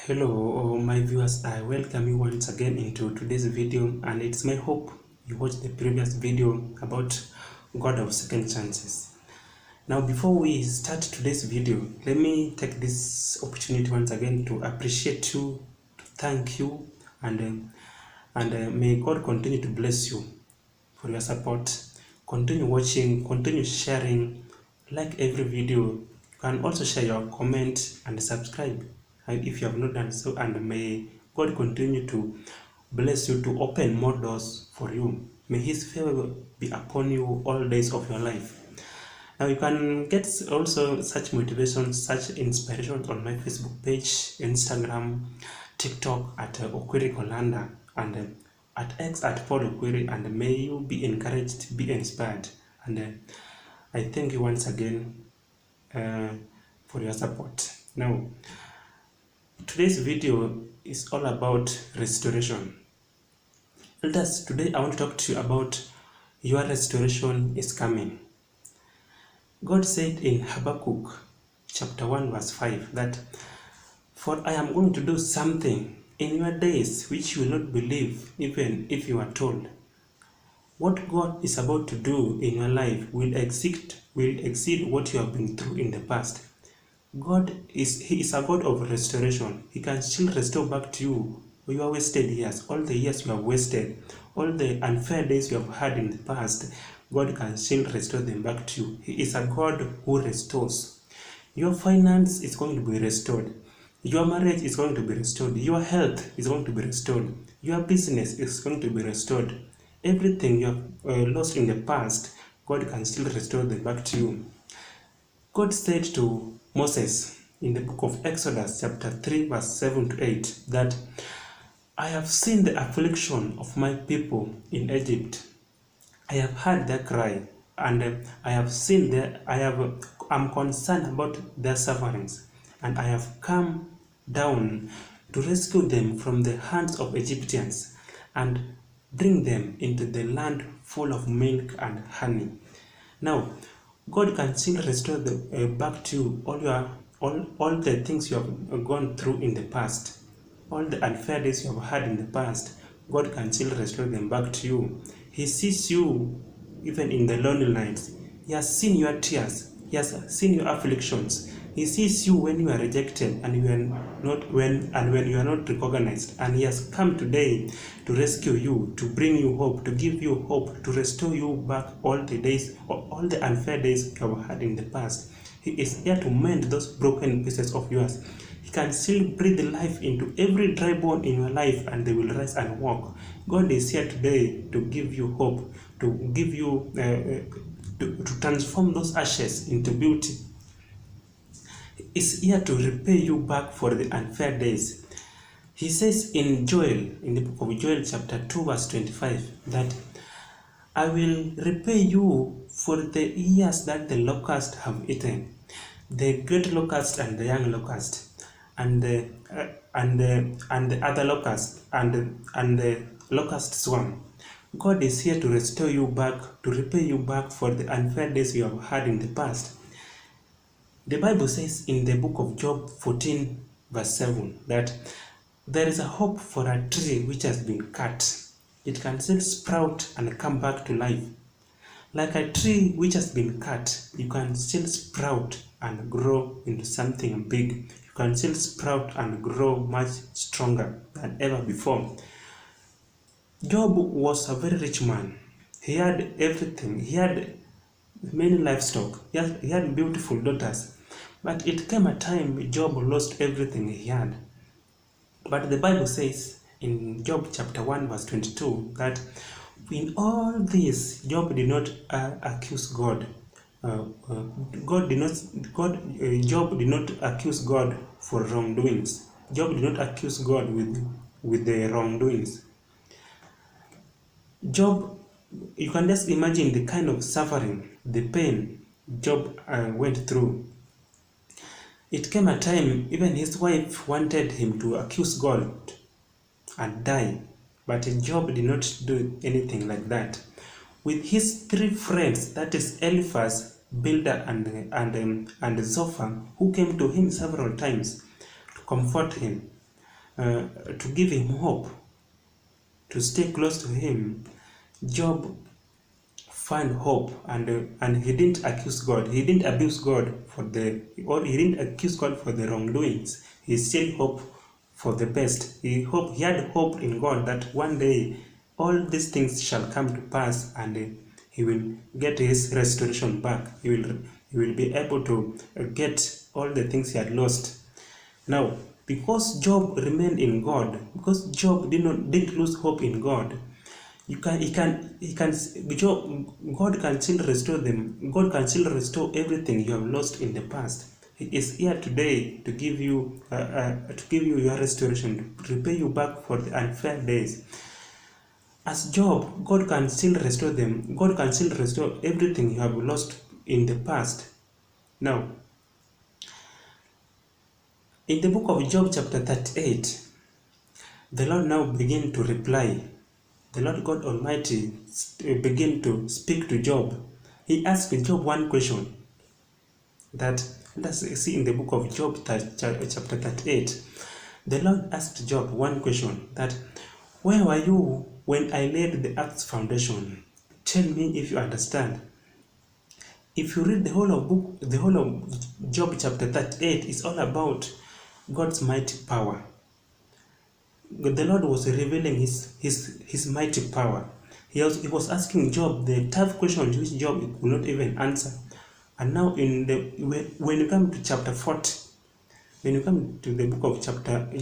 Hello, my viewers. I welcome you once again into today's video, and it's my hope you watched the previous video about God of second chances. Now, before we start today's video, let me take this opportunity once again to appreciate you, to thank you, and may God continue to bless you for your support. Continue watching, continue sharing, like every video. You can also share your comment and subscribe if you have not done so, and may God continue to bless you to open more doors for you. May his favor be upon you all days of your life. Now you can get also such motivation, such inspiration on my Facebook page, Instagram, TikTok at Okwiri Kolanda, and at X at Paul Okwiri, and may you be encouraged, be inspired. And I thank you once again for your support. Now, today's video is all about restoration. Elders, today I want to talk to you about your restoration is coming. God said in Habakkuk chapter 1 verse 5 that, "For I am going to do something in your days which you will not believe even if you are told." What God is about to do in your life will exceed what you have been through in the past. He is a God of restoration. He can still restore back to you your wasted years, all the years you have wasted, all the unfair days you have had in the past. God can still restore them back to you. He is a God who restores. Your finance is going to be restored. Your marriage is going to be restored. Your health is going to be restored. Your business is going to be restored. Everything you have lost in the past, God can still restore them back to you. God said to Moses in the book of Exodus chapter 3 verse 7 to 8 that, "I have seen the affliction of my people in Egypt. I have heard their cry, and I'm concerned about their sufferings, and I have come down to rescue them from the hands of Egyptians and bring them into the land full of milk and honey." Now, God can still restore back to you all the things you have gone through in the past, all the unfair days you have had in the past. God can still restore them back to you. He sees you even in the lonely nights. He has seen your tears. He has seen your afflictions. He sees you when you are rejected and when you are not recognized. And he has come today to rescue you, to bring you hope, to give you hope, to restore you back all the days, all the unfair days you have had in the past. He is here to mend those broken pieces of yours. He can still breathe life into every dry bone in your life, and they will rise and walk. God is here today to give you hope, to give you to transform those ashes into beauty. He is here to repay you back for the unfair days. He says in the book of Joel chapter 2 verse 25 that, "I will repay you for the years that the locusts have eaten, the great locust and the young locust, and the other locust and the locust swarm." God is here to restore you back, to repay you back for the unfair days you have had in the past. The Bible says in the book of Job 14 verse 7 that there is a hope for a tree which has been cut. It can still sprout and come back to life. Like a tree which has been cut, you can still sprout and grow into something big. You can still sprout and grow much stronger than ever before. Job was a very rich man. He had everything. He had many livestock. He had beautiful daughters. But it came a time Job lost everything he had. But the Bible says in Job chapter 1 verse 22 that in all this Job did not accuse God. Job did not accuse God for wrongdoings. Job did not accuse God with the wrongdoings. Job, you can just imagine the kind of suffering, the pain Job went through. It came a time even his wife wanted him to accuse God and die, but Job did not do anything like that. With his three friends, that is Eliphaz, Bildad, and Zophar, who came to him several times to comfort him, to give him hope, to stay close to him, Job found hope, and he didn't accuse God. He didn't abuse God he didn't accuse God for the wrongdoings. He still hoped for the best. He had hope in God that one day all these things shall come to pass, and he will get his restoration back. He will be able to get all the things he had lost. Now, because Job remained in God, because Job didn't lose hope in God, God can still restore them. God can still restore everything you have lost in the past. He is here today to give you your restoration, to repay you back for the unfair days. As Job, God can still restore them. God can still restore everything you have lost in the past. Now, in the book of Job chapter 38, the Lord now began to reply. The Lord God Almighty began to speak to Job. He asked Job one question that, let's see in the book of Job chapter 38. The Lord asked Job one question that, where were you when I laid the earth's foundation? Tell me if you understand. If you read the whole of Job chapter 38, it's all about God's mighty power. The Lord was revealing his mighty power. He was asking Job the tough questions which Job could not even answer. And now when you come to chapter 40, when you come to the book of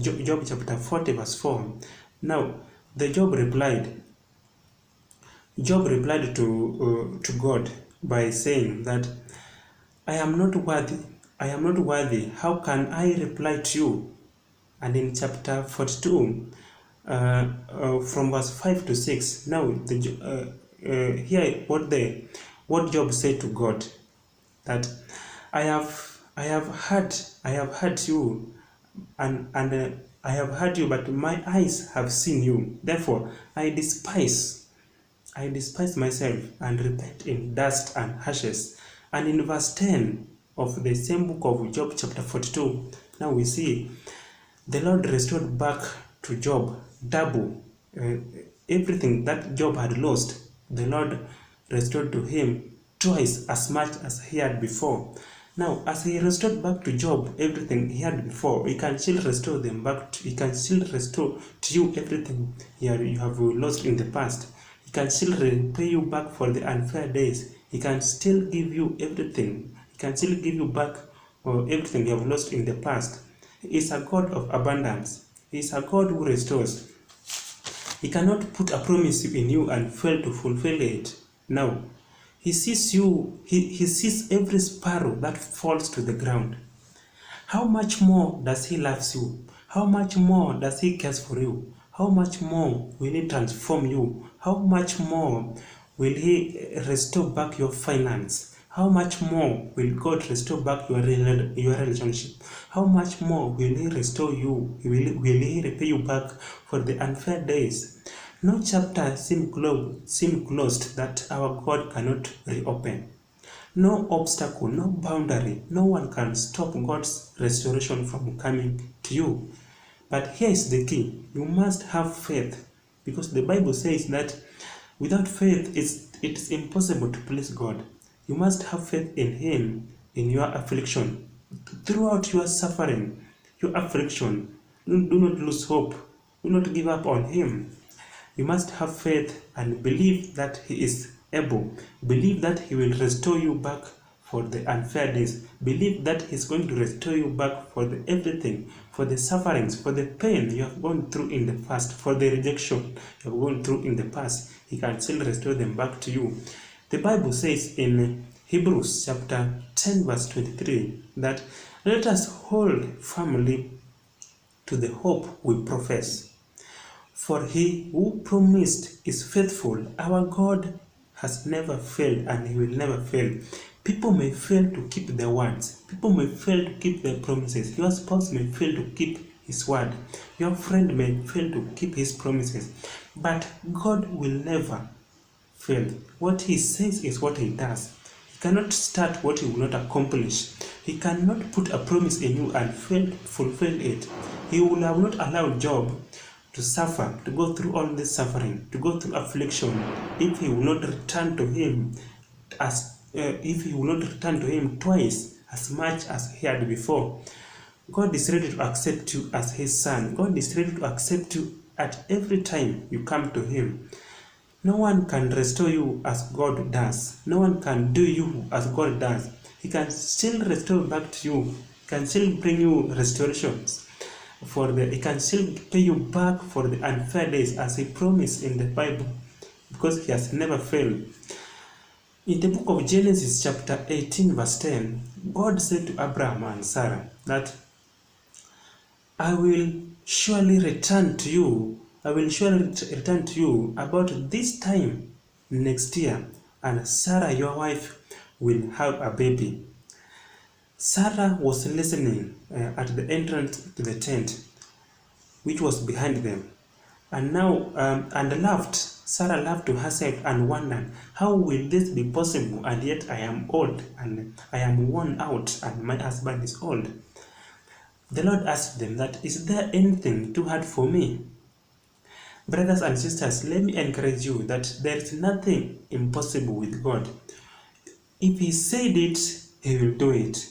Job chapter 40 verse 4, now Job replied to God by saying that, I am not worthy. How can I reply to you? And in chapter 42, from verse 5 to 6, now here what Job said to God, that I have heard you, and I have heard you, but my eyes have seen you. Therefore, I despise myself and repent in dust and ashes. And in verse 10 of the same book of Job chapter 42, now we see the Lord restored back to Job double everything that Job had lost. The Lord restored to him twice as much as he had before. Now, as he restored back to Job everything he had before, he can still restore them back. He can still restore to you everything you have lost in the past. He can still repay you back for the unfair days. He can still give you everything. He can still give you back everything you have lost in the past. He is a God of abundance. He is a God who restores. He cannot put a promise in you and fail to fulfill it. Now, he sees you, he sees every sparrow that falls to the ground. How much more does he love you? How much more does he care for you? How much more will he transform you? How much more will he restore back your finance? How much more will God restore back your relationship? How much more will he restore you? Will he repay you back for the unfair days? No chapter seems closed that our God cannot reopen. No obstacle, no boundary, no one can stop God's restoration from coming to you. But here is the key. You must have faith, because the Bible says that without faith it is impossible to please God. You must have faith in Him in your affliction. Throughout your suffering, your affliction, do not lose hope. Do not give up on Him. You must have faith and believe that He is able. Believe that He will restore you back for the unfair days. Believe that He's going to restore you back for everything, for the sufferings, for the pain you have gone through in the past, for the rejection you have gone through in the past. He can still restore them back to you. The Bible says in Hebrews chapter 10 verse 23 that let us hold firmly to the hope we profess. For He who promised is faithful. Our God has never failed and He will never fail. People may fail to keep their words. People may fail to keep their promises. Your spouse may fail to keep his word. Your friend may fail to keep his promises. But God will never fail. What He says is what He does. He cannot start what He will not accomplish. He cannot put a promise in you and fail to fulfill it. He would have not allowed Job to suffer, to go through all this suffering, to go through affliction, if he will not return to him if he will not return to him twice as much as he had before. God is ready to accept you as his son. God is ready to accept you at every time you come to him. No one can restore you as God does. No one can do you as God does. He can still restore back to you. He can still bring you restorations. He can still pay you back for the unfair days as he promised in the Bible, because he has never failed. In the book of Genesis chapter 18 verse 10, God said to Abraham and Sarah that I will surely return to you. I will surely return to you about this time next year, and Sarah, your wife, will have a baby. Sarah was listening at the entrance to the tent, which was behind them, and now and laughed. Sarah laughed to herself and wondered, how will this be possible? And yet I am old, and I am worn out, and my husband is old. The Lord asked them that, is there anything too hard for me? Brothers and sisters, let me encourage you that there is nothing impossible with God. If he said it, he will do it.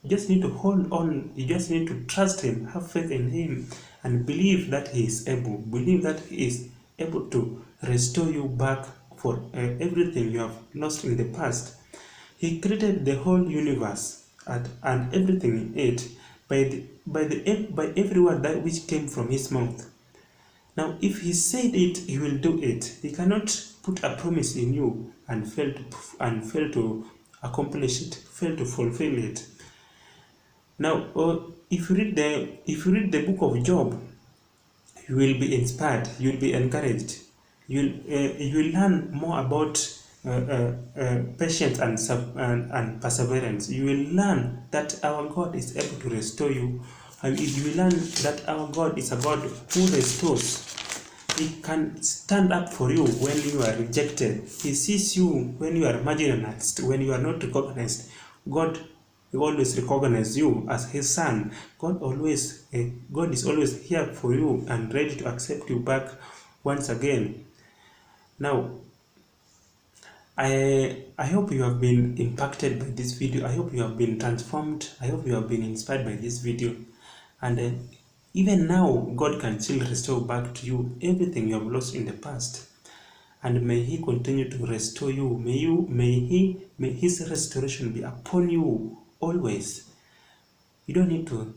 You just need to hold on. You just need to trust him, have faith in him, and believe that he is able. Believe that he is able to restore you back for everything you have lost in the past. He created the whole universe and everything in it by every word that which came from his mouth. Now, if he said it, he will do it. He cannot put a promise in you and fail to accomplish it, fail to fulfill it. Now, if you read the book of Job, you will be inspired. You will be encouraged. You will learn more about patience and perseverance. You will learn that our God is able to restore you. And you will learn that our God is a God who restores. He can stand up for you when you are rejected. He sees you when you are marginalized, when you are not recognized. God will always recognize you as his son. God is always here for you and ready to accept you back once again. Now, I hope you have been impacted by this video. I hope you have been transformed. I hope you have been inspired by this video. And even now, God can still restore back to you everything you have lost in the past. And may he continue to restore you. May his restoration be upon you always. You don't need to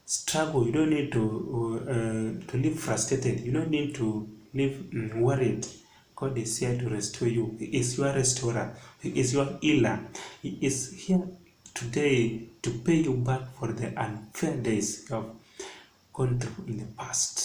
struggle. You don't need to live frustrated. You don't need to live worried. God is here to restore you. He is your restorer. He is your healer. He is here today to pay you back for the unfair days you have gone through in the past.